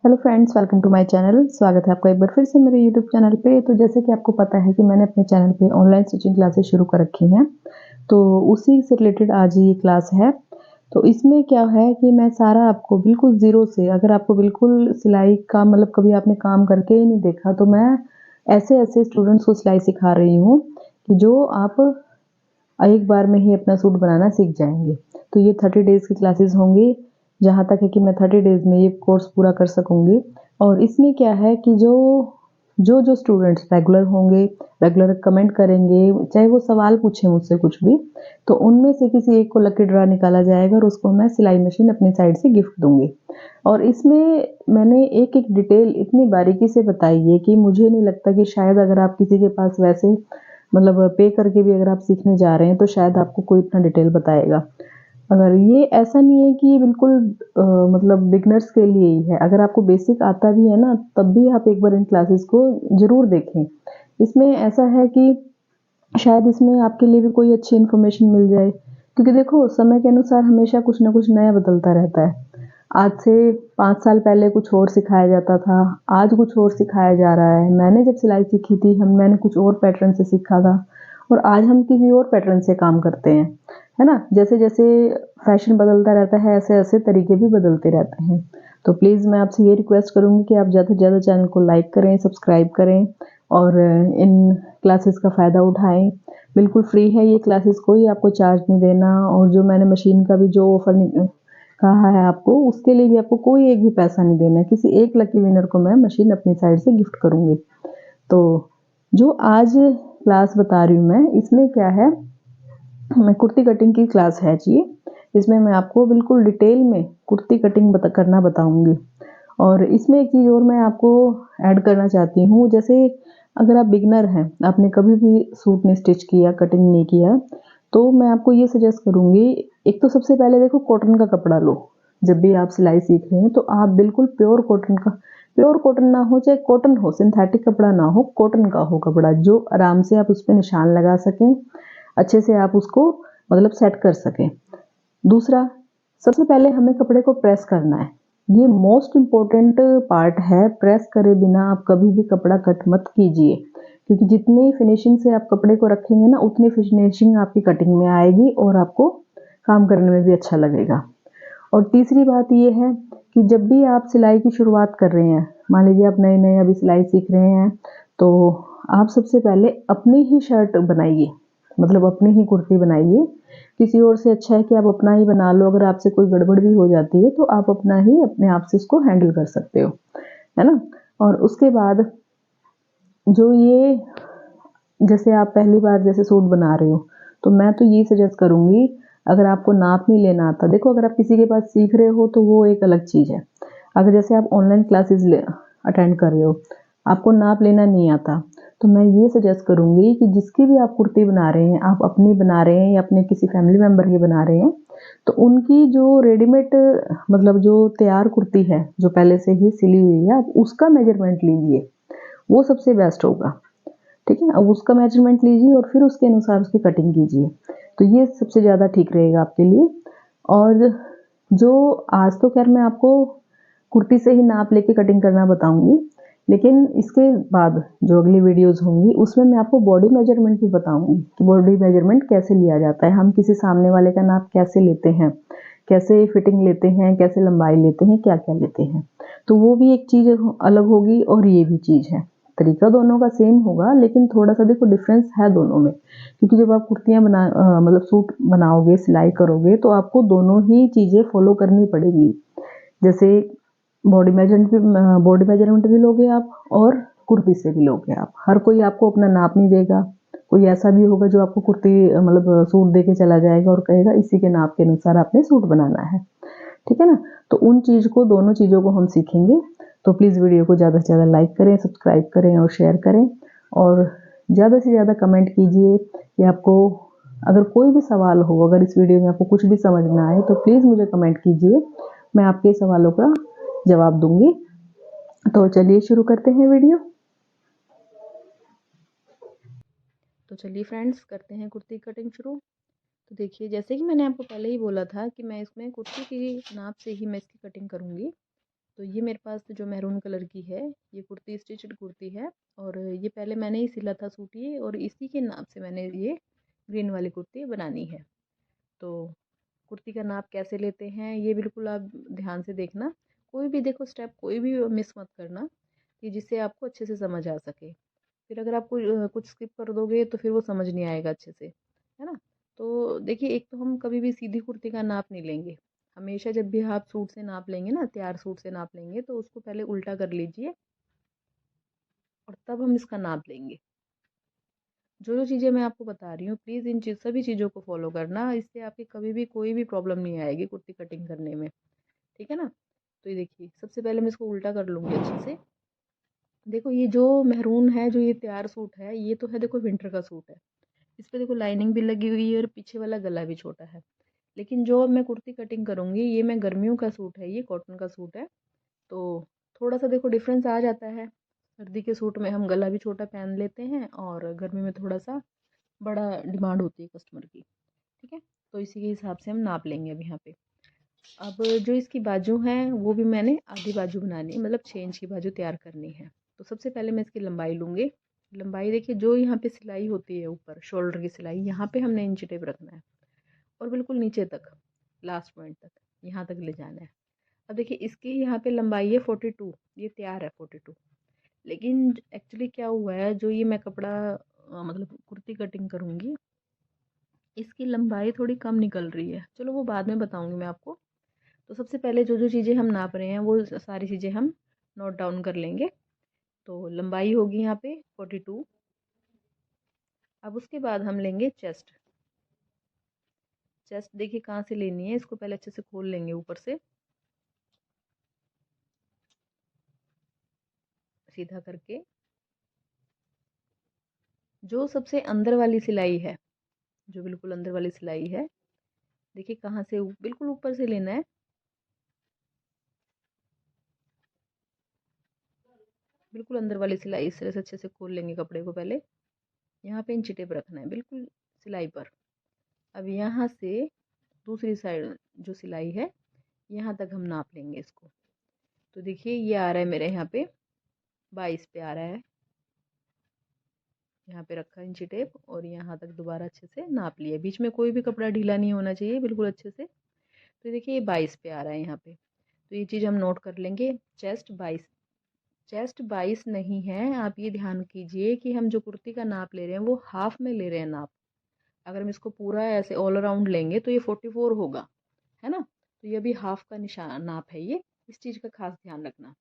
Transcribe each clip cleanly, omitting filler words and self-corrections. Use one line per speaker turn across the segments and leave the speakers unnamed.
Hello friends, welcome to my channel. स्वागत है आपका एक बार फिर से मेरे यूट्यूब चैनल पे। तो जैसे कि आपको पता है कि मैंने अपने चैनल पे ऑनलाइन स्टिचिंग क्लासेस शुरू कर रखी हैं, तो उसी से रिलेटेड आज ये क्लास है। तो इसमें क्या है कि मैं सारा आपको बिल्कुल ज़ीरो से, अगर आपको बिल्कुल सिलाई का मतलब कभी आपने काम करके ही नहीं देखा, तो मैं ऐसे-ऐसे स्टूडेंट्स को सिलाई सिखा रही हूँ कि जो आप एक बार में ही अपना सूट बनाना सीख जाएँगे। तो ये 30 डेज़ की क्लासेस होंगी, जहाँ तक है कि मैं 30 डेज़ में ये कोर्स पूरा कर सकूँगी। और इसमें क्या है कि जो स्टूडेंट्स रेगुलर होंगे, रेगुलर कमेंट करेंगे, चाहे वो सवाल पूछें मुझसे कुछ भी, तो उनमें से किसी एक को लकी ड्रा निकाला जाएगा और उसको मैं सिलाई मशीन अपनी साइड से गिफ्ट दूँगी। और इसमें मैंने एक-एक डिटेल इतनी बारीकी से बताई है कि मुझे नहीं लगता कि शायद अगर आप किसी के पास वैसे मतलब पे करके भी अगर आप सीखने जा रहे हैं, तो शायद आपको कोई इतना डिटेल बताएगा। अगर ये ऐसा नहीं है कि ये बिल्कुल मतलब बिगिनर्स के लिए ही है। अगर आपको बेसिक आता भी है ना, तब भी आप एक बार इन क्लासेस को ज़रूर देखें। इसमें ऐसा है कि शायद इसमें आपके लिए भी कोई अच्छी इन्फॉर्मेशन मिल जाए, क्योंकि देखो समय के अनुसार हमेशा कुछ ना कुछ नया बदलता रहता है। आज से 5 साल पहले कुछ और सिखाया जाता था, आज कुछ और सिखाया जा रहा है। मैंने जब सिलाई सीखी थी मैंने कुछ और पैटर्न से सीखा था और आज हम किसी और पैटर्न से काम करते हैं, है ना? जैसे-जैसे फैशन बदलता रहता है, ऐसे-ऐसे तरीके भी बदलते रहते हैं। तो प्लीज़ मैं आपसे ये रिक्वेस्ट करूँगी कि आप ज़्यादा से ज़्यादा चैनल को लाइक करें, सब्सक्राइब करें और इन क्लासेस का फ़ायदा उठाएँ। बिल्कुल फ्री है ये क्लासेस, कोई आपको चार्ज नहीं देना। और जो मैंने मशीन का भी जो ऑफ़र कहा है आपको, उसके लिए भी आपको कोई एक भी पैसा नहीं देना है। किसी एक लकी विनर को मैं मशीन अपनी साइड से गिफ्ट करूँगी। तो जो आज क्लास बता रही हूँ मैं, इसमें क्या है, मैं कुर्ती कटिंग की क्लास है जी। इसमें मैं आपको बिल्कुल डिटेल में कुर्ती कटिंग करना बताऊँगी। और इसमें एक चीज़ और मैं आपको ऐड करना चाहती हूँ, जैसे अगर आप बिगिनर हैं, आपने कभी भी सूट नहीं स्टिच किया, कटिंग नहीं किया, तो मैं आपको ये सजेस्ट करूँगी, एक तो सबसे पहले देखो कॉटन का कपड़ा लो। जब भी आप सिलाई सीख रहे हैं, तो आप बिल्कुल प्योर कॉटन ना हो, चाहे कॉटन हो, सिंथेटिक कपड़ा ना हो, कॉटन का हो कपड़ा, जो आराम से आप उसपे निशान लगा सकें, अच्छे से आप उसको मतलब सेट कर सकें। दूसरा, सबसे पहले हमें कपड़े को प्रेस करना है। ये मोस्ट इम्पोर्टेंट पार्ट है। प्रेस करे बिना आप कभी भी कपड़ा कट मत कीजिए, क्योंकि जितनी फिनिशिंग से आप कपड़े को रखेंगे ना, उतनी फिनिशिंग आपकी कटिंग में आएगी और आपको काम करने में भी अच्छा लगेगा। और तीसरी बात ये है कि जब भी आप सिलाई की शुरुआत कर रहे हैं, मान लीजिए आप नए-नए अभी सिलाई सीख रहे हैं, तो आप सबसे पहले अपनी ही शर्ट बनाइए, मतलब अपनी ही कुर्ती बनाइए। किसी और से अच्छा है कि आप अपना ही बना लो। अगर आपसे कोई गड़बड़ भी हो जाती है, तो आप अपना ही अपने आप से उसको हैंडल कर सकते हो, है ना? और उसके बाद जो ये, जैसे आप पहली बार जैसे सूट बना रहे हो, तो मैं तो ये सजेस्ट करूँगी, अगर आपको नाप नहीं लेना आता, देखो अगर आप किसी के पास सीख रहे हो तो वो एक अलग चीज़ है। अगर जैसे आप ऑनलाइन क्लासेस अटेंड कर रहे हो, आपको नाप लेना नहीं आता, तो मैं ये सजेस्ट करूँगी कि जिसकी भी आप कुर्ती बना रहे हैं, आप अपनी बना रहे हैं या अपने किसी फैमिली मेंबर की बना रहे हैं, तो उनकी जो रेडीमेड मतलब जो तैयार कुर्ती है, जो पहले से ही सिली हुई है, आप उसका मेजरमेंट लीजिए, वो सबसे बेस्ट होगा। ठीक है? अब उसका मेजरमेंट लीजिए और फिर उसके अनुसार उसकी कटिंग कीजिए। तो ये सबसे ज़्यादा ठीक रहेगा आपके लिए। और जो आज तो ख़ैर मैं आपको कुर्ती से ही नाप लेके कटिंग करना बताऊँगी, लेकिन इसके बाद जो अगली वीडियोज़ होंगी, उसमें मैं आपको बॉडी मेजरमेंट भी बताऊँगी कि बॉडी मेजरमेंट कैसे लिया जाता है, हम किसी सामने वाले का नाप कैसे लेते हैं, कैसे फिटिंग लेते हैं, कैसे लंबाई लेते हैं, क्या-क्या लेते हैं। तो वो भी एक चीज़ अलग होगी और ये भी चीज़ है। तरीका दोनों का सेम होगा, लेकिन थोड़ा-सा देखो डिफ़रेंस है दोनों में, क्योंकि जब आप कुर्तियाँ मतलब सूट बनाओगे, सिलाई करोगे, तो आपको दोनों ही चीज़ें फ़ॉलो करनी पड़ेगी। जैसे बॉडी मेजरमेंट भी लोगे आप और कुर्ती से भी लोगे आप। हर कोई आपको अपना नाप नहीं देगा। कोई ऐसा भी होगा जो आपको कुर्ती मतलब सूट दे के चला जाएगा और कहेगा इसी के नाप के अनुसार आपने सूट बनाना है। ठीक है ना? तो उन चीज़ को, दोनों चीज़ों को हम सीखेंगे। तो प्लीज़ वीडियो को ज़्यादा से ज़्यादा लाइक करें, सब्सक्राइब करें और शेयर करें। और ज़्यादा से ज़्यादा कमेंट कीजिए कि आपको अगर कोई भी सवाल हो, अगर इस वीडियो में आपको कुछ भी समझ ना आए, तो प्लीज़ मुझे कमेंट कीजिए। मैं आपके सवालों का जवाब दूँगी। तो चलिए शुरू करते हैं वीडियो। तो चलिए फ्रेंड्स, करते हैं कुर्ती कटिंग शुरू। तो देखिए, जैसे कि मैंने आपको पहले ही बोला था कि मैं इसमें कुर्ती की नाप से ही मैं इसकी कटिंग करूँगी। तो ये मेरे पास जो मैरून कलर की है ये कुर्ती स्टिचड कुर्ती है, और ये पहले मैंने ही सिला था सूट ये, और इसी के नाप से मैंने ये ग्रीन वाली कुर्ती बनानी है। तो कुर्ती का नाप कैसे लेते हैं ये बिल्कुल आप ध्यान से देखना, कोई भी देखो स्टेप कोई भी मिस मत करना, कि जिससे आपको अच्छे से समझ आ सके। फिर अगर आप कुछ स्किप कर दोगे तो फिर वो समझ नहीं आएगा अच्छे से, है ना। तो देखिए, एक तो हम कभी भी सीधी कुर्ती का नाप नहीं लेंगे। हमेशा जब भी आप सूट से नाप लेंगे ना, तैयार सूट से नाप लेंगे, तो उसको पहले उल्टा कर लीजिए और तब हम इसका नाप लेंगे। जो जो चीज़ें मैं आपको बता रही हूँ, प्लीज़ इन सभी चीज़ों को फॉलो करना, इससे आपकी कभी भी कोई भी प्रॉब्लम नहीं आएगी कुर्ती कटिंग करने में, ठीक है ना। तो ये देखिए, सबसे पहले मैं इसको उल्टा कर लूँगी अच्छे से। देखो, ये जो मेहरून है, जो ये तैयार सूट है, ये तो है देखो विंटर का सूट है। इस पे देखो लाइनिंग भी लगी हुई है और पीछे वाला गला भी छोटा है। लेकिन जो अब मैं कुर्ती कटिंग करूँगी, ये मैं गर्मियों का सूट है, ये कॉटन का सूट है। तो थोड़ा सा देखो डिफरेंस आ जाता है। सर्दी के सूट में हम गला भी छोटा पहन लेते हैं, और गर्मी में थोड़ा सा बड़ा डिमांड होती है कस्टमर की, ठीक है। तो इसी के हिसाब से हम नाप लेंगे अब यहाँ पे। अब जो इसकी बाजू हैं वो भी मैंने आधी बाजू बनानी है, मतलब 6 इंच की बाजू तैयार करनी है। तो सबसे पहले मैं इसकी लंबाई लूँगी। लंबाई देखिए, जो यहाँ पे सिलाई होती है ऊपर शोल्डर की सिलाई, यहाँ पे हमने इंची टेप रखना है, और बिल्कुल नीचे तक, लास्ट पॉइंट तक, यहाँ तक ले जाना है। अब देखिए, इसकी यहाँ पे लंबाई है 42, ये तैयार है 42। लेकिन एक्चुअली क्या हुआ है, जो ये मैं कपड़ा मतलब कुर्ती कटिंग करूँगी, इसकी लंबाई थोड़ी कम निकल रही है। चलो वो बाद में बताऊँगी मैं आपको। तो सबसे पहले जो जो चीज़ें हम नाप रहे हैं वो सारी चीज़ें हम नोट डाउन कर लेंगे। तो लंबाई होगी यहाँ पे 42। अब उसके बाद हम लेंगे चेस्ट। चेस्ट देखिए कहाँ से लेनी है, इसको पहले अच्छे से खोल लेंगे ऊपर से सीधा करके। जो सबसे अंदर वाली सिलाई है, जो बिल्कुल अंदर वाली सिलाई है, देखिए कहाँ से, बिल्कुल ऊपर से लेना है। बिल्कुल अंदर वाली सिलाई इस तरह से अच्छे से खोल लेंगे कपड़े को पहले। यहाँ पे इंची टेप रखना है बिल्कुल सिलाई पर। अब यहाँ से दूसरी साइड जो सिलाई है, यहाँ तक हम नाप लेंगे इसको। तो देखिए, ये आ रहा है मेरे यहाँ पे 22 पे आ रहा है। यहाँ पे रखा इंची टेप, और यहाँ तक दोबारा अच्छे से नाप लिया। बीच में कोई भी कपड़ा ढीला नहीं होना चाहिए, बिल्कुल अच्छे से। तो देखिए, ये 22 पे आ रहा है यहाँ पे। तो ये चीज़ हम नोट कर लेंगे। चेस्ट 22, चेस्ट 22 नहीं है। आप ये ध्यान कीजिए कि हम जो कुर्ती का नाप ले रहे हैं वो हाफ में ले रहे हैं नाप। अगर हम इसको पूरा ऐसे ऑल अराउंड लेंगे तो ये 44 होगा, है ना। तो ये भी हाफ का निशान नाप है ये, इस चीज़ का खास ध्यान रखना।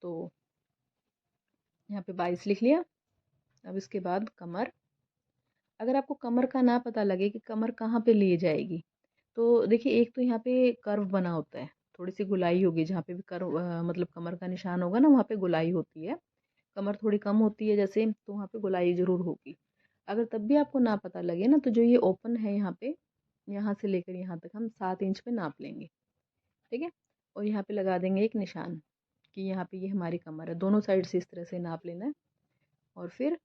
तो यहाँ पे 22 लिख लिया। अब इसके बाद कमर। अगर आपको कमर का ना पता लगे कि कमर कहाँ पे ले जाएगी, तो देखिए, एक तो यहाँ पे कर्व बना होता है, थोड़ी सी गुलाई होगी जहाँ पे भी कर्व मतलब कमर का निशान होगा ना, वहाँ पे गुलाई होती है। कमर थोड़ी कम होती है जैसे, तो वहाँ पे गुलाई जरूर होगी। अगर तब भी आपको ना पता लगे ना, तो जो ये ओपन है यहाँ पे, यहाँ से लेकर यहाँ तक हम 7 इंच पे नाप लेंगे, ठीक है। और यहाँ पे लगा देंगे एक निशान कि यहाँ पे ये हमारी कमर है। दोनों साइड से इस तरह से नाप लेना है। और फिर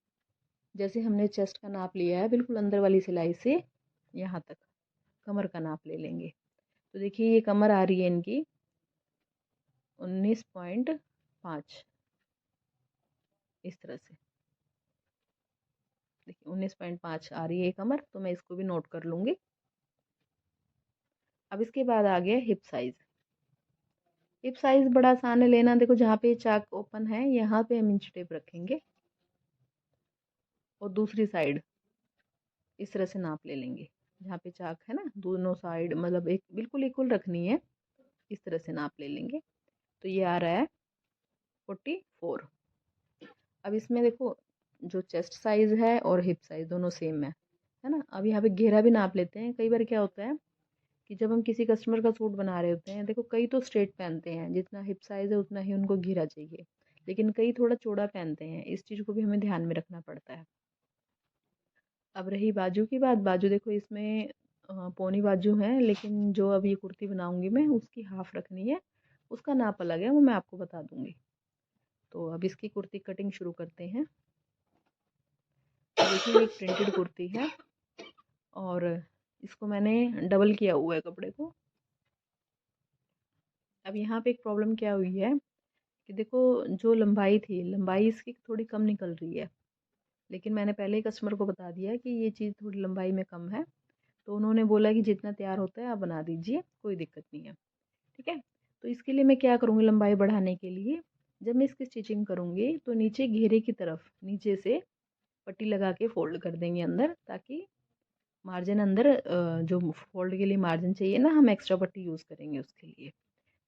जैसे हमने चेस्ट का नाप लिया है, बिल्कुल अंदर वाली सिलाई से यहाँ तक कमर का नाप ले लेंगे। तो देखिए, ये कमर आ रही है इनकी 19.5, इस तरह से। देखिए 19.5 आ रही है कमर, तो मैं इसको भी नोट कर लूँगी। अब इसके बाद आ गया हिप साइज़। हिप साइज़ बड़ा आसान है लेना। देखो, जहाँ पे चाक ओपन है यहाँ पे हम इंच टेप रखेंगे, और दूसरी साइड इस तरह से नाप ले लेंगे। जहाँ पे चाक है ना, दोनों साइड मतलब एक बिल्कुल इक्वल रखनी है, इस तरह से नाप ले लेंगे। तो ये आ रहा है 44। अब इसमें देखो, जो चेस्ट साइज़ है और हिप साइज़ दोनों सेम है ना। अब यहाँ पे घेरा भी नाप लेते हैं। कई बार क्या होता है कि जब हम किसी कस्टमर का सूट बना रहे होते हैं, देखो कई तो स्ट्रेट पहनते हैं, जितना हिप साइज़ है उतना ही उनको घेरा चाहिए, लेकिन कई थोड़ा चौड़ा पहनते हैं। इस चीज़ को भी हमें ध्यान में रखना पड़ता है। अब रही बाजू की बात। बाजू देखो, इसमें पौनी बाजू है, लेकिन जो अब ये कुर्ती बनाऊंगी मैं, उसकी हाफ रखनी है, उसका नाप अलग है, वो मैं आपको बता दूंगी। तो अब इसकी कुर्ती कटिंग शुरू करते हैं। तो देखिए, एक प्रिंटेड कुर्ती है, और इसको मैंने डबल किया हुआ है कपड़े को। अब यहाँ पे एक प्रॉब्लम क्या हुई है कि देखो, जो लंबाई थी, लंबाई इसकी थोड़ी कम निकल रही है, लेकिन मैंने पहले ही कस्टमर को बता दिया कि ये चीज़ थोड़ी लंबाई में कम है, तो उन्होंने बोला कि जितना तैयार होता है आप बना दीजिए, कोई दिक्कत नहीं है। ठीक है, तो इसके लिए मैं क्या करूँगी, लंबाई बढ़ाने के लिए जब मैं इसकी स्टिचिंग करूँगी तो नीचे घेरे की तरफ नीचे से पट्टी लगा के फोल्ड कर देंगे अंदर, ताकि मार्जिन अंदर जो फोल्ड के लिए मार्जिन चाहिए ना, हम एक्स्ट्रा पट्टी यूज़ करेंगे उसके लिए।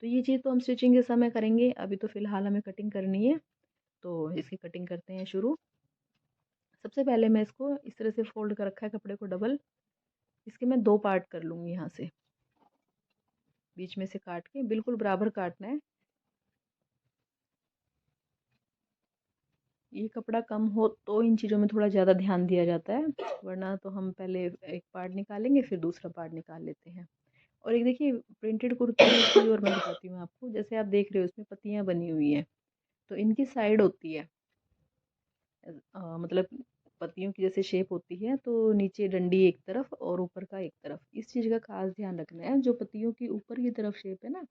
तो ये चीज़ तो हम स्टिचिंग के समय करेंगे, अभी तो फ़िलहाल हमें कटिंग करनी है, तो इसकी कटिंग करते हैं शुरू। सबसे पहले मैं इसको इस तरह से फ़ोल्ड कर रखा है कपड़े को डबल, इसके मैं 2 पार्ट कर लूँगी यहाँ से, बीच में से काट के बिल्कुल बराबर काटना है। ये कपड़ा कम हो तो इन चीज़ों में थोड़ा ज़्यादा ध्यान दिया जाता है, वरना तो हम पहले एक पार्ट निकालेंगे फिर दूसरा पार्ट निकाल लेते हैं। और एक देखिए, प्रिंटेड कुर्ती में एक चीज़ और मैं बताती हूँ आपको, जैसे आप देख रहे हो इसमें पत्तियाँ बनी हुई हैं, तो इनकी साइड होती है, मतलब पत्तियों की जैसे शेप होती है, तो नीचे डंडी एक तरफ और ऊपर का एक तरफ, इस चीज़ का खास ध्यान रखना है। जो पत्तियों की ऊपर की तरफ शेप है ना,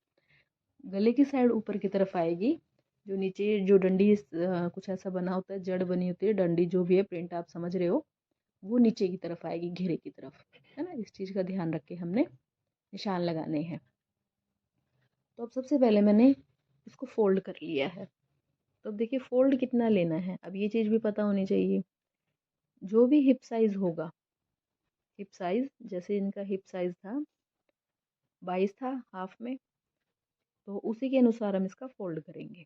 गले की साइड ऊपर की तरफ आएगी, जो नीचे जो डंडी कुछ ऐसा बना होता है, जड़ बनी होती है, डंडी जो भी है, प्रिंट आप समझ रहे हो, वो नीचे की तरफ आएगी, घेरे की तरफ, है ना। इस चीज़ का ध्यान रख के हमने निशान लगाने हैं। तो अब सबसे पहले मैंने इसको फोल्ड कर लिया है, तो अब देखिए फोल्ड कितना लेना है, अब ये चीज़ भी पता होनी चाहिए। जो भी हिप साइज़ होगा, हिप साइज़ जैसे इनका हिप साइज़ था 22 था हाफ में, तो उसी के अनुसार हम इसका फोल्ड करेंगे।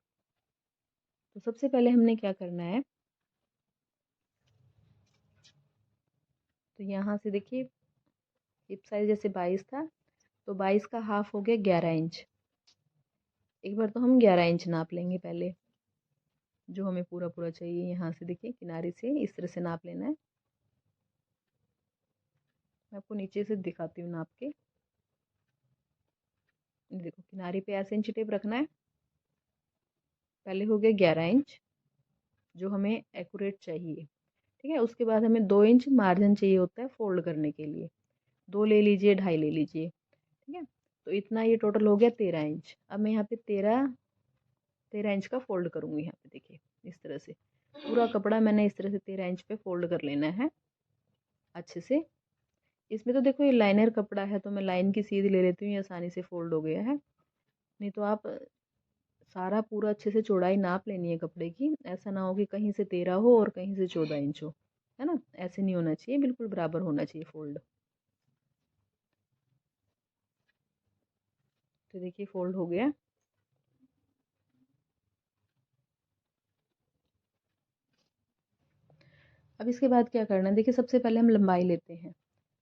तो सबसे पहले हमने क्या करना है, तो यहाँ से देखिए हिप साइज़ जैसे 22 था, तो 22 का हाफ हो गया 11 इंच। एक बार तो हम 11 इंच नाप लेंगे पहले, जो हमें पूरा पूरा चाहिए। यहाँ से देखिए किनारे से इस तरह से नाप लेना है। मैं आपको नीचे से दिखाती हूँ नाप के। देखो किनारे पे ऐसे इंच टेप रखना है। पहले हो गया 11 इंच, जो हमें एक्यूरेट चाहिए। ठीक है, उसके बाद हमें 2 इंच मार्जिन चाहिए होता है फोल्ड करने के लिए, 2 ले लीजिए, 2.5 ले लीजिए। ठीक है, तो इतना ये टोटल हो गया 13 इंच। अब मैं यहाँ पे 13 इंच का फोल्ड करूँगी। यहाँ पे देखिए इस तरह से पूरा कपड़ा मैंने इस तरह से 13 इंच पे फोल्ड कर लेना है अच्छे से। इसमें तो देखो ये लाइनर कपड़ा है, तो मैं लाइन की सीध ले लेती हूँ, ये आसानी से फोल्ड हो गया है। नहीं तो आप सारा पूरा अच्छे से चौड़ाई नाप लेनी है कपड़े की, ऐसा ना हो कि कहीं से 13 हो और कहीं से 14 इंच हो, है ना। ऐसे नहीं होना चाहिए, बिल्कुल बराबर होना चाहिए फोल्ड। तो देखिए फोल्ड हो गया। अब इसके बाद क्या करना है, देखिए सबसे पहले हम लंबाई लेते हैं,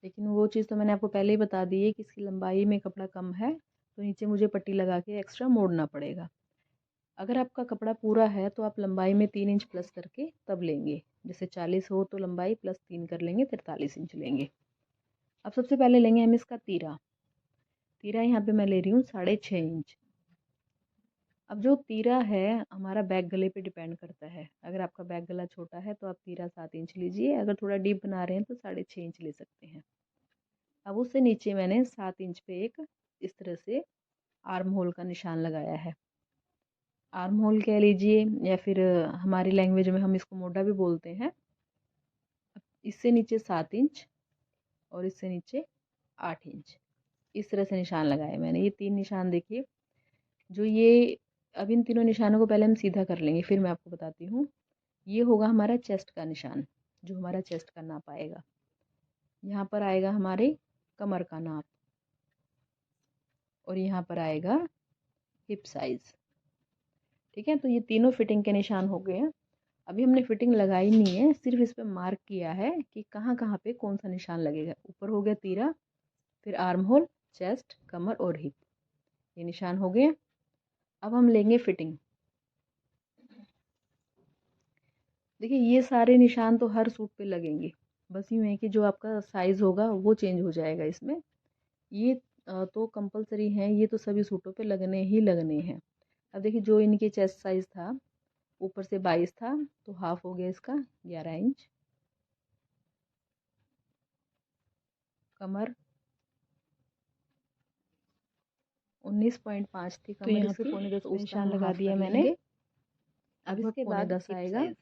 लेकिन वो चीज़ तो मैंने आपको पहले ही बता दी है कि इसकी लंबाई में कपड़ा कम है, तो नीचे मुझे पट्टी लगा के एक्स्ट्रा मोड़ना पड़ेगा। अगर आपका कपड़ा पूरा है तो आप लंबाई में 3 इंच प्लस करके तब लेंगे, जैसे 40 हो तो लंबाई प्लस 3 कर लेंगे, 43 इंच लेंगे। अब सबसे पहले लेंगे हम इसका तीरा। तीरा यहाँ पे मैं ले रही हूँ 6.5 इंच। अब जो तीरा है हमारा बैक गले पे डिपेंड करता है, अगर आपका बैक गला छोटा है तो आप तीरा 7 इंच लीजिए, अगर थोड़ा डीप बना रहे हैं तो 6.5 इंच ले सकते हैं। अब उससे नीचे मैंने 7 इंच पे एक इस तरह से आर्म होल का निशान लगाया है। आर्म होल कह लीजिए या फिर हमारी लैंग्वेज में हम इसको मोढा भी बोलते हैं। इससे नीचे 7 इंच और इससे नीचे 8 इंच, इस तरह से निशान लगाए मैंने। ये 3 निशान देखिए, जो ये अब इन तीनों निशानों को पहले हम सीधा कर लेंगे, फिर मैं आपको बताती हूँ। ये होगा हमारा चेस्ट का निशान, जो हमारा चेस्ट का नाप आएगा। यहाँ पर आएगा हमारे कमर का नाप, और यहाँ पर आएगा हिप साइज़। ठीक है, तो ये तीनों फिटिंग के निशान हो गए हैं। अभी हमने फिटिंग लगाई नहीं है, सिर्फ इस पे मार्क किया है कि कहाँ कहाँ पे कौन सा निशान लगेगा। ऊपर हो गया तीरा, फिर आर्म होल, चेस्ट, कमर और हिप, ये निशान हो गए। अब हम लेंगे फिटिंग। देखिए ये सारे निशान तो हर सूट पे लगेंगे, बस यूँ है कि जो आपका साइज़ होगा वो चेंज हो जाएगा इसमें। ये तो कंपलसरी हैं, ये तो सभी सूटों पे लगने ही लगने हैं। अब देखिए जो इनके चेस्ट साइज़ था ऊपर से 22 था, तो हाफ हो गया इसका 11 इंच। कमर 19.5 थी
तो
कमर
यहाँ
इसकी,
पे पौने 10
तो
पे
उसका
निशान
हम
लगा
हाफ
दिया
कर
मैंने।
लेंगे।
अब
लगभग
इसके
पौने
बाद
10
हिप
आएगा।
साइज,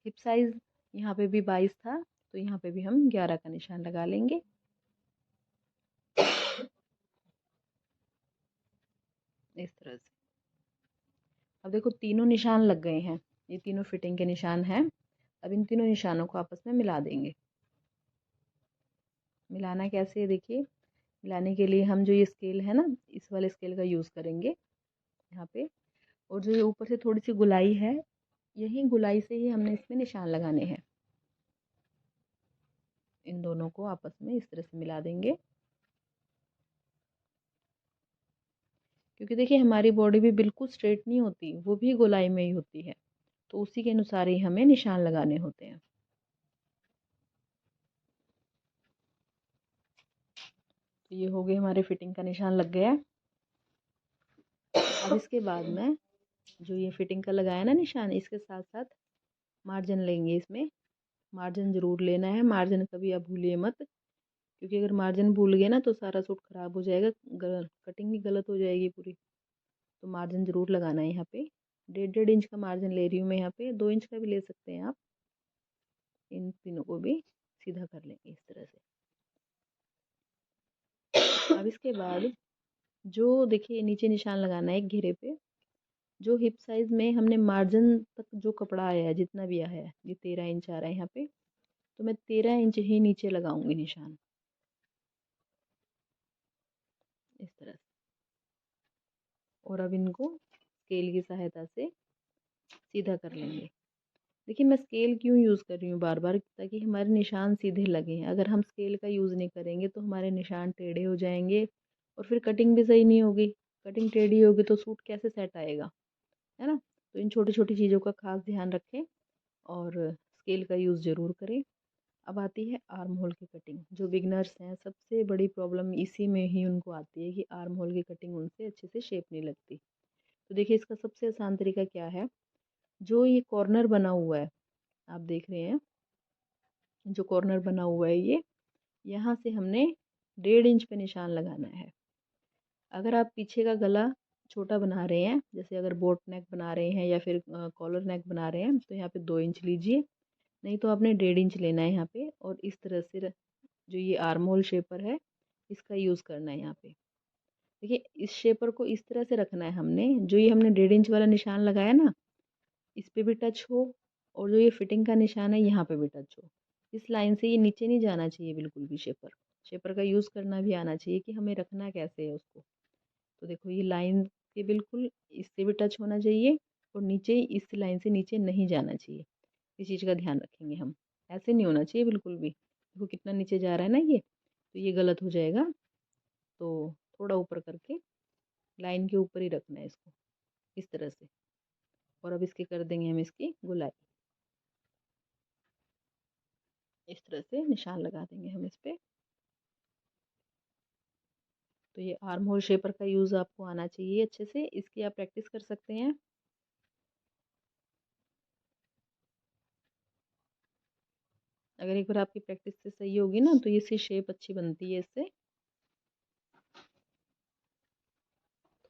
हिप साइज यहाँ पे भी 22 था, तो यहाँ पे भी हम 11 का निशान लगा लेंगे। इस तरह से अब देखो तीनों निशान लग गए हैं, ये तीनों फिटिंग के निशान हैं। अब इन तीनों निशानों को आपस में मिला देंगे। मिलाना कैसे है देखिए, मिलाने के लिए हम जो ये स्केल है ना, इस वाले स्केल का यूज़ करेंगे यहाँ पे। और जो ये ऊपर से थोड़ी सी गुलाई है, यही गुलाई से ही हमने इसमें निशान लगाने हैं। इन दोनों को आपस में इस तरह से मिला देंगे, क्योंकि देखिए हमारी बॉडी भी बिल्कुल स्ट्रेट नहीं होती, वो भी गोलाई में ही होती है, तो उसी के अनुसार ही हमें निशान लगाने होते हैं। तो ये हो गए, हमारे फिटिंग का निशान लग गया। अब इसके बाद में जो ये फिटिंग का लगाया ना निशान, इसके साथ साथ मार्जिन लेंगे। इसमें मार्जिन ज़रूर लेना है, मार्जिन कभी आप भूलिए मत, क्योंकि अगर मार्जिन भूल गए ना तो सारा सूट ख़राब हो जाएगा, कटिंग भी गलत हो जाएगी पूरी। तो मार्जिन ज़रूर लगाना है यहाँ पे। 1.5 इंच का मार्जिन ले रही हूँ मैं यहाँ पे, 2 इंच का भी ले सकते हैं आप। इन तीनों को भी सीधा कर लेंगे इस तरह से। अब इसके बाद जो देखिए नीचे निशान लगाना है एक घेरे पे, जो हिप साइज में हमने मार्जिन तक जो कपड़ा आया है, जितना भी आया है, ये 13 इंच आ रहा है यहाँ पे, तो मैं 13 इंच ही नीचे लगाऊंगी निशान, इस तरह से। और अब इनको स्केल की सहायता से सीधा कर लेंगे। देखिए मैं स्केल क्यों यूज़ कर रही हूँ बार बार, ताकि हमारे निशान सीधे लगे। अगर हम स्केल का यूज़ नहीं करेंगे तो हमारे निशान टेढ़े हो जाएंगे और फिर कटिंग भी सही नहीं होगी। कटिंग टेढ़ी होगी तो सूट कैसे सेट आएगा, है ना। तो इन छोटी छोटी चीज़ों का खास ध्यान रखें और स्केल का यूज़ ज़रूर करें। अब आती है आर्म होल की कटिंग। जो बिगनर्स हैं सबसे बड़ी प्रॉब्लम इसी में ही उनको आती है कि आर्म होल की कटिंग उनसे अच्छे से शेप नहीं लगती। तो देखिए इसका सबसे आसान तरीका क्या है, जो ये कॉर्नर बना हुआ है, आप देख रहे हैं जो कॉर्नर बना हुआ है, ये यहाँ से हमने 1.5 इंच पे निशान लगाना है। अगर आप पीछे का गला छोटा बना रहे हैं, जैसे अगर बोट नेक बना रहे हैं या फिर कॉलर नेक बना रहे हैं, तो यहाँ पे 2 इंच लीजिए, नहीं तो आपने 1.5 इंच लेना है यहाँ पे। और इस तरह से जो ये आर्म होल शेपर है, इसका यूज़ करना है यहाँ पे। देखिए इस शेपर को इस तरह से रखना है हमने, जो ये हमने 1.5 इंच वाला निशान लगाया ना, इस पे भी टच हो, और जो ये फिटिंग का निशान है यहाँ पे भी टच हो। इस लाइन से ये नीचे नहीं जाना चाहिए बिल्कुल भी। शेपर शेपर का यूज़ करना भी आना चाहिए कि हमें रखना कैसे है उसको। तो देखो ये लाइन के बिल्कुल इससे भी टच होना चाहिए, और नीचे इस लाइन से नीचे नहीं जाना चाहिए। इस चीज़ का ध्यान रखेंगे हम। ऐसे नहीं होना चाहिए बिल्कुल भी। देखो कितना नीचे जा रहा है ना ये, तो ये गलत हो जाएगा। तो थोड़ा ऊपर करके लाइन के ऊपर ही रखना है इसको, इस तरह से। और अब इसके कर देंगे हम इसकी गुलाई, इस तरह से निशान लगा देंगे हम इस पे। तो ये आर्म होल शेपर का यूज़ आपको आना चाहिए अच्छे से, इसकी आप प्रैक्टिस कर सकते हैं। अगर एक बार आपकी प्रैक्टिस से सही होगी ना, तो ये इसकी शेप अच्छी बनती है इससे।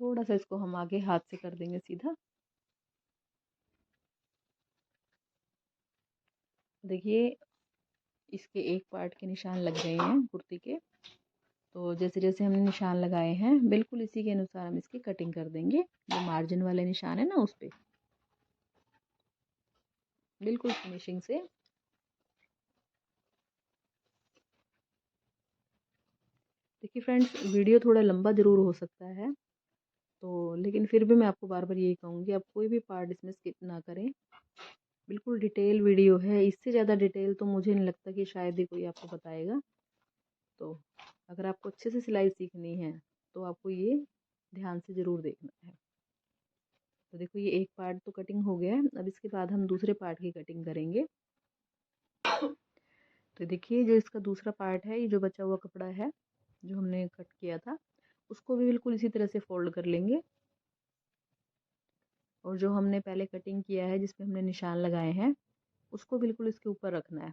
थोड़ा सा इसको हम आगे हाथ से कर देंगे सीधा। देखिए इसके एक पार्ट के निशान लग गए हैं कुर्ती के। तो जैसे जैसे हमने निशान लगाए हैं, बिल्कुल इसी के अनुसार हम इसकी कटिंग कर देंगे। जो मार्जिन वाले निशान है ना, उस पे बिल्कुल फिनिशिंग से। देखिए फ्रेंड्स, वीडियो थोड़ा लंबा ज़रूर हो सकता है, तो लेकिन फिर भी मैं आपको बार बार यही कहूँगी, आप कोई भी पार्ट इसमें स्किप ना करें। बिल्कुल डिटेल वीडियो है, इससे ज़्यादा डिटेल तो मुझे नहीं लगता कि शायद ही कोई आपको बताएगा। तो अगर आपको अच्छे से सिलाई सीखनी है तो आपको ये ध्यान से ज़रूर देखना है। तो देखो ये एक पार्ट तो कटिंग हो गया है। अब इसके बाद हम दूसरे पार्ट की कटिंग करेंगे। तो देखिए जो इसका दूसरा पार्ट है, ये जो बचा हुआ कपड़ा है जो हमने कट किया था, उसको भी बिल्कुल इसी तरह से फोल्ड कर लेंगे। और जो हमने पहले कटिंग किया है, जिसमें हमने निशान लगाए हैं, उसको बिल्कुल इसके ऊपर रखना है।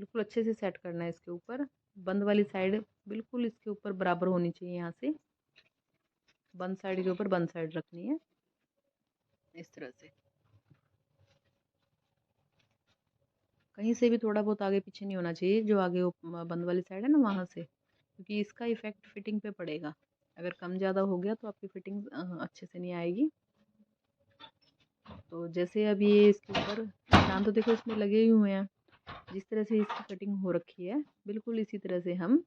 बिल्कुल अच्छे से सेट करना है इसके ऊपर। बंद वाली साइड बिल्कुल इसके ऊपर बराबर होनी चाहिए, यहाँ से बंद साइड के ऊपर बंद साइड रखनी है इस तरह से। कहीं से भी थोड़ा बहुत आगे पीछे नहीं होना चाहिए, जो आगे बंद वाली साइड है ना वहाँ से, क्योंकि इसका इफेक्ट फिटिंग पे पड़ेगा। अगर कम ज़्यादा हो गया तो आपकी फिटिंग अच्छे से नहीं आएगी। तो जैसे अब ये इसके ऊपर निशान तो देखो इसमें लगे ही हुए हैं, जिस तरह से इसकी कटिंग हो रखी है बिल्कुल इसी तरह से हम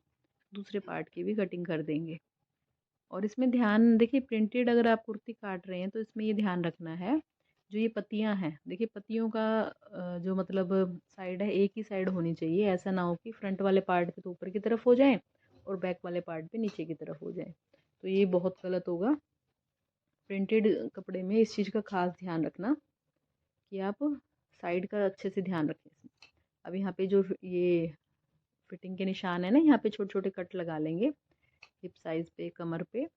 दूसरे पार्ट की भी कटिंग कर देंगे। और इसमें ध्यान देखिए, प्रिंटेड अगर आप कुर्ती काट रहे हैं तो इसमें ये ध्यान रखना है, जो ये पत्तियां हैं देखिए, पत्तियों का जो मतलब साइड है एक ही साइड होनी चाहिए। ऐसा ना हो कि फ्रंट वाले पार्ट पे तो ऊपर की तरफ हो जाए और बैक वाले पार्ट पे नीचे की तरफ हो जाए, तो ये बहुत गलत होगा। प्रिंटेड कपड़े में इस चीज़ का खास ध्यान रखना कि आप साइड का अच्छे से ध्यान रखें इसमें। अब यहाँ पे जो ये फिटिंग के निशान है ना, यहाँ पे छोटे छोटे कट लगा लेंगे हिप साइज पे, कमर पे।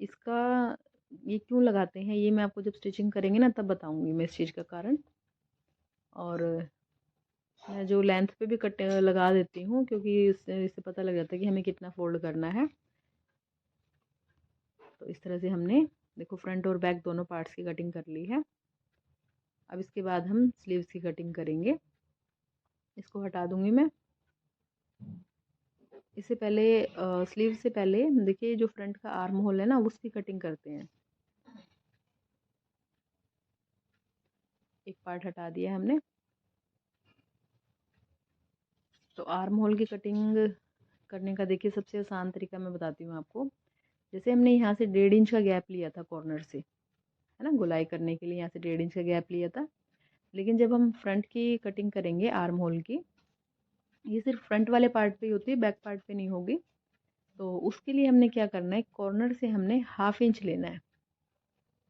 इसका ये क्यों लगाते हैं ये मैं आपको जब स्टिचिंग करेंगे ना तब बताऊंगी मैं इस चीज़ का कारण। और मैं जो लेंथ पे भी कट लगा देती हूँ, क्योंकि इससे पता लग जाता है कि हमें कितना फोल्ड करना है। तो इस तरह से हमने देखो फ्रंट और बैक दोनों पार्ट्स की कटिंग कर ली है। अब इसके बाद हम स्लीव्स की कटिंग करेंगे। इसको हटा दूंगी मैं। इससे पहले स्लीव से पहले देखिए जो फ्रंट का आर्म होल है ना उसकी कटिंग करते हैं। एक पार्ट हटा दिया हमने। तो आर्म होल की कटिंग करने का देखिए सबसे आसान तरीका मैं बताती हूँ आपको। जैसे हमने यहाँ से 1.5 इंच का गैप लिया था कॉर्नर से, है ना, गोलाई करने के लिए यहाँ से 1.5 इंच का गैप लिया था। लेकिन जब हम फ्रंट की कटिंग करेंगे आर्म होल की, ये सिर्फ फ्रंट वाले पार्ट पे ही होती है, बैक पार्ट पे नहीं होगी। तो उसके लिए हमने क्या करना है, कॉर्नर से हमने 1/2 इंच लेना है,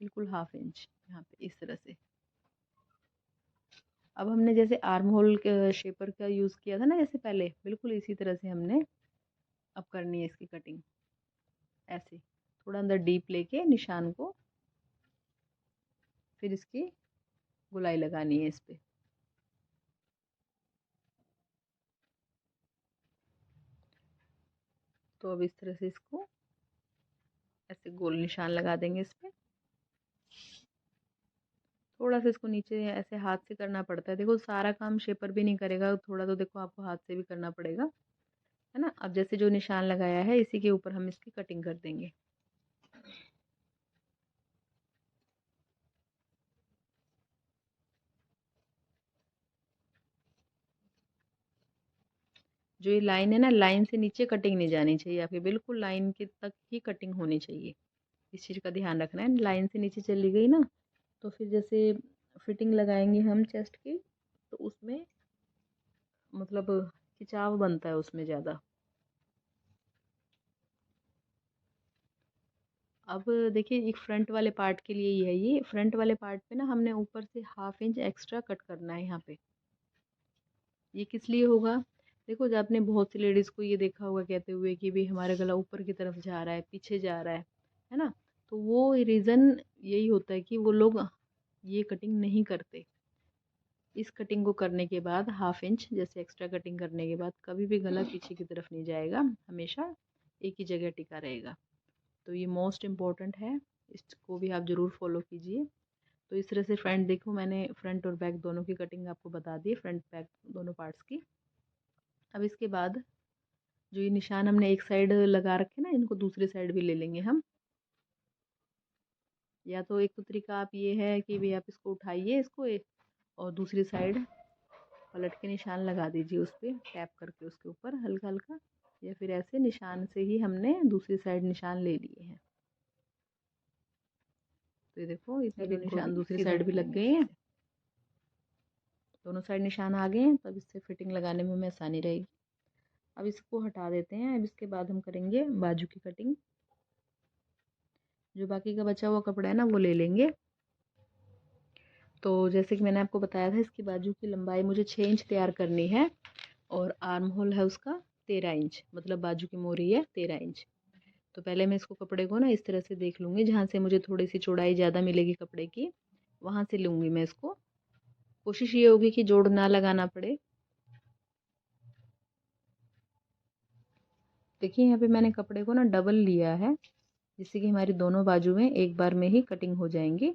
बिल्कुल 1/2 इंच यहाँ पे इस तरह से। अब हमने जैसे आर्म होल शेपर का यूज़ किया था ना जैसे पहले, बिल्कुल इसी तरह से हमने अब करनी है इसकी कटिंग। ऐसे थोड़ा अंदर डीप लेके निशान को, फिर इसकी गोलाई लगानी है इस पे। तो अब इस तरह से इसको ऐसे गोल निशान लगा देंगे इस पे। थोड़ा सा इसको नीचे ऐसे हाथ से करना पड़ता है, देखो सारा काम शेपर भी नहीं करेगा, थोड़ा तो देखो आपको हाथ से भी करना पड़ेगा, है ना। अब जैसे जो निशान लगाया है इसी के ऊपर हम इसकी कटिंग कर देंगे। जो ये लाइन है ना, लाइन से नीचे कटिंग नहीं जानी चाहिए आपकी, बिल्कुल लाइन के तक ही कटिंग होनी चाहिए। इस चीज़ का ध्यान रखना है। लाइन से नीचे चली गई ना तो फिर जैसे फिटिंग लगाएंगे हम चेस्ट की, तो उसमें मतलब खिंचाव बनता है उसमें ज़्यादा। अब देखिए एक फ्रंट वाले पार्ट के लिए ही है, ये फ्रंट वाले पार्ट पे ना हमने ऊपर से 1/2 इंच एक्स्ट्रा कट करना है यहाँ पे। ये किस लिए होगा, देखो जब आपने बहुत सी लेडीज़ को ये देखा होगा कहते हुए कि भी हमारा गला ऊपर की तरफ जा रहा है, पीछे जा रहा है ना। तो वो रीज़न यही होता है कि वो लोग ये कटिंग नहीं करते। इस कटिंग को करने के बाद 1/2 इंच जैसे एक्स्ट्रा कटिंग करने के बाद कभी भी गला पीछे की तरफ नहीं जाएगा, हमेशा एक ही जगह टिका रहेगा। तो ये मोस्ट इम्पॉर्टेंट है, इसको भी आप ज़रूर फॉलो कीजिए। तो इस तरह से फ्रंट देखो मैंने फ्रंट और बैक दोनों की कटिंग आपको बता दी, फ्रंट बैक दोनों पार्ट्स की। अब इसके बाद जो ये निशान हमने एक साइड लगा रखे ना, इनको दूसरी साइड भी ले लेंगे हम। या तो एक तो तरीका आप ये है कि भी आप इसको उठाइए इसको और दूसरी साइड पलट के निशान लगा दीजिए उस पर टैप करके उसके ऊपर हल्का हल्का, या फिर ऐसे निशान से ही हमने दूसरी साइड निशान ले लिए हैं। तो ये देखो इतने तो निशान दूसरी साइड भी लग गए हैं, दोनों साइड निशान आ गए हैं। तो अब इससे फिटिंग लगाने में हमें आसानी रहेगी। अब इसको हटा देते हैं। अब इसके बाद हम करेंगे बाजू की कटिंग। जो बाकी का बचा हुआ कपड़ा है ना वो ले लेंगे। तो जैसे कि मैंने आपको बताया था इसकी बाजू की लंबाई मुझे 6 इंच तैयार करनी है और आर्म होल है उसका 13 इंच, मतलब बाजू की मोरी है 13 इंच। तो पहले मैं इसको कपड़े को ना इस तरह से देख लूँगी, जहाँ से मुझे थोड़ी सी चौड़ाई ज़्यादा मिलेगी कपड़े की वहाँ से लूँगी मैं इसको। कोशिश ये होगी कि जोड़ ना लगाना पड़े। देखिए यहाँ पे मैंने कपड़े को ना डबल लिया है, जिससे कि हमारी दोनों बाजू में एक बार में ही कटिंग हो जाएंगी।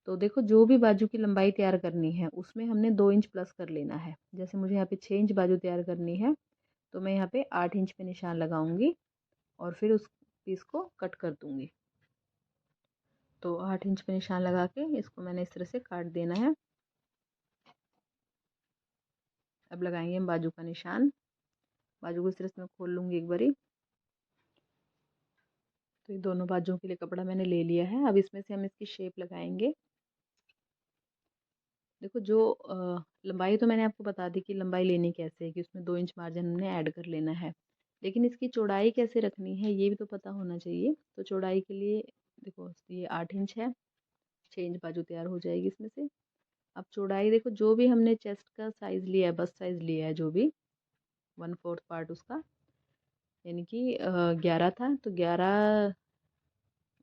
तो देखो जो भी बाजू की लंबाई तैयार करनी है उसमें हमने 2 इंच प्लस कर लेना है। जैसे मुझे यहाँ पे 6 इंच बाजू तैयार करनी है, तो मैं यहाँ पे 8 इंच पे निशान लगाऊंगी और फिर उस पीस को कट कर दूंगी। तो 8 इंच पे निशान लगा के इसको मैंने इस तरह से काट देना है। अब लगाएंगे हम बाजू का निशान। बाजू को इस तरह से मैं खोल लूँगी एक बारी। तो ये दोनों बाजुओं के लिए कपड़ा मैंने ले लिया है। अब इसमें से हम इसकी शेप लगाएंगे। देखो जो लंबाई तो मैंने आपको बता दी कि लंबाई लेनी कैसे है, कि उसमें 2 इंच मार्जिन हमने ऐड कर लेना है, लेकिन इसकी चौड़ाई कैसे रखनी है ये भी तो पता होना चाहिए। तो चौड़ाई के लिए देखो ये 8 इंच है, 6 इंच बाजू तैयार हो जाएगी इसमें से। अब चौड़ाई देखो जो भी हमने चेस्ट का साइज़ लिया है, बस्ट साइज़ लिया है जो भी 1/4 पार्ट उसका, यानी कि 11 था, तो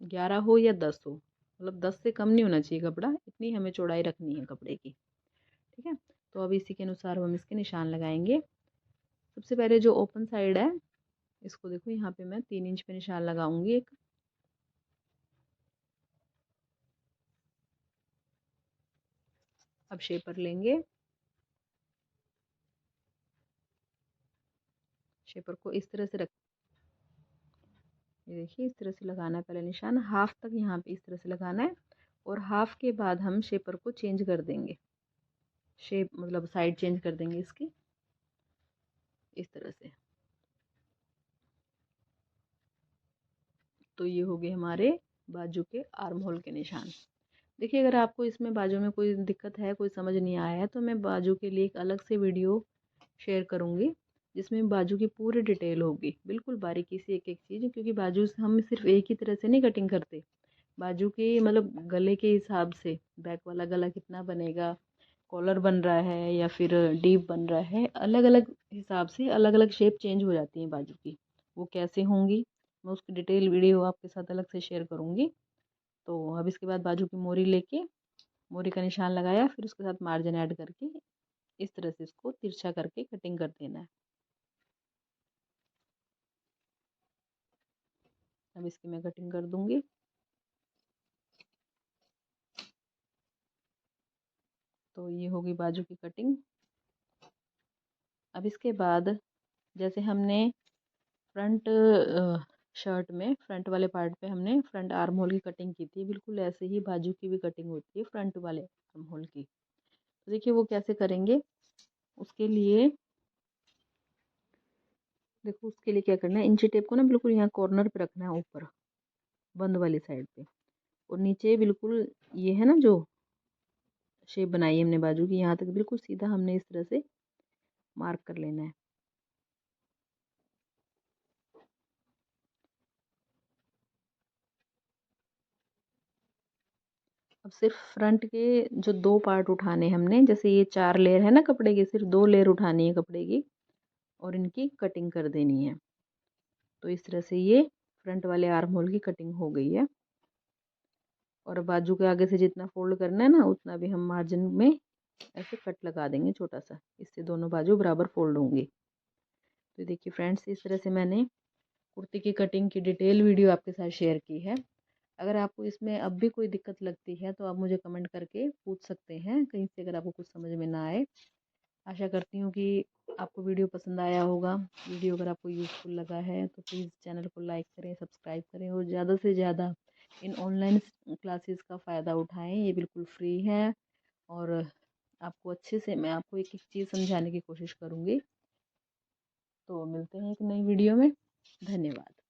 11 हो या 10 हो, मतलब 10 से कम नहीं होना चाहिए कपड़ा, इतनी हमें चौड़ाई रखनी है कपड़े की। ठीक है, तो अब इसी के अनुसार हम इसके निशान लगाएंगे। सबसे पहले जो ओपन साइड है इसको देखो यहाँ पे मैं 3 इंच पे निशान लगाऊंगी एक। अब शेपर लेंगे, शेपर को इस तरह से रख, ये देखिए इस तरह से लगाना है पहले निशान, हाफ तक यहाँ पे इस तरह से लगाना है, और हाफ के बाद हम शेपर को चेंज कर देंगे, शेप मतलब साइड चेंज कर देंगे इसकी इस तरह से। तो ये हो गए हमारे बाजू के आर्म होल के निशान। देखिए अगर आपको इसमें बाजू में कोई दिक्कत है, कोई समझ नहीं आया है, तो मैं बाजू के लिए एक अलग से वीडियो शेयर करूँगी, जिसमें बाजू की पूरी डिटेल होगी, बिल्कुल बारीकी से एक एक चीज़, क्योंकि बाजू से हम सिर्फ एक ही तरह से नहीं कटिंग करते। बाजू के मतलब गले के हिसाब से, बैक वाला गला कितना बनेगा, कॉलर बन रहा है या फिर डीप बन रहा है, अलग अलग हिसाब से अलग अलग शेप चेंज हो जाती है बाजू की। वो कैसे होंगी मैं उसकी डिटेल वीडियो आपके साथ अलग से शेयर करूँगी। तो अब इसके बाद बाजू की मोरी लेके, मोरी का निशान लगाया, फिर उसके साथ मार्जिन ऐड करके इस तरह से इसको तिरछा करके कटिंग कर देना है। अब इसकी मैं कटिंग कर दूंगी। तो ये होगी बाजू की कटिंग। अब इसके बाद जैसे हमने फ्रंट शर्ट में फ्रंट वाले पार्ट पे हमने फ्रंट आर्म होल की कटिंग की थी, बिल्कुल ऐसे ही बाजू की भी कटिंग होती है फ्रंट वाले आर्म होल की। तो देखिए वो कैसे करेंगे, उसके लिए देखो उसके लिए क्या करना है, इंची टेप को ना बिल्कुल यहाँ कॉर्नर पे रखना है, ऊपर बंद वाली साइड पे, और नीचे बिल्कुल ये है ना जो शेप बनाई है हमने बाजू की, यहाँ तक बिल्कुल सीधा हमने इस तरह से मार्क कर लेना है। अब सिर्फ फ्रंट के जो 2 पार्ट उठाने हमने, जैसे ये 4 लेयर है ना कपड़े की, सिर्फ 2 लेयर उठानी है कपड़े की और इनकी कटिंग कर देनी है। तो इस तरह से ये फ्रंट वाले आर्म होल की कटिंग हो गई है। और बाजू के आगे से जितना फोल्ड करना है ना, उतना भी हम मार्जिन में ऐसे कट लगा देंगे छोटा सा, इससे दोनों बाजू बराबर फोल्ड होंगी। तो देखिए फ्रेंड्स, इस तरह से मैंने कुर्ती की कटिंग की डिटेल वीडियो आपके साथ शेयर की है। अगर आपको इसमें अब भी कोई दिक्कत लगती है तो आप मुझे कमेंट करके पूछ सकते हैं, कहीं से अगर आपको कुछ समझ में ना आए। आशा करती हूँ कि आपको वीडियो पसंद आया होगा। वीडियो अगर आपको यूज़फुल लगा है तो प्लीज़ चैनल को लाइक करें, सब्सक्राइब करें, और ज़्यादा से ज़्यादा इन ऑनलाइन क्लासेस का फ़ायदा उठाएं। ये बिल्कुल फ्री है, और आपको अच्छे से मैं आपको एक एक चीज़ समझाने की कोशिश करूँगी। तो मिलते हैं एक नई वीडियो में। धन्यवाद।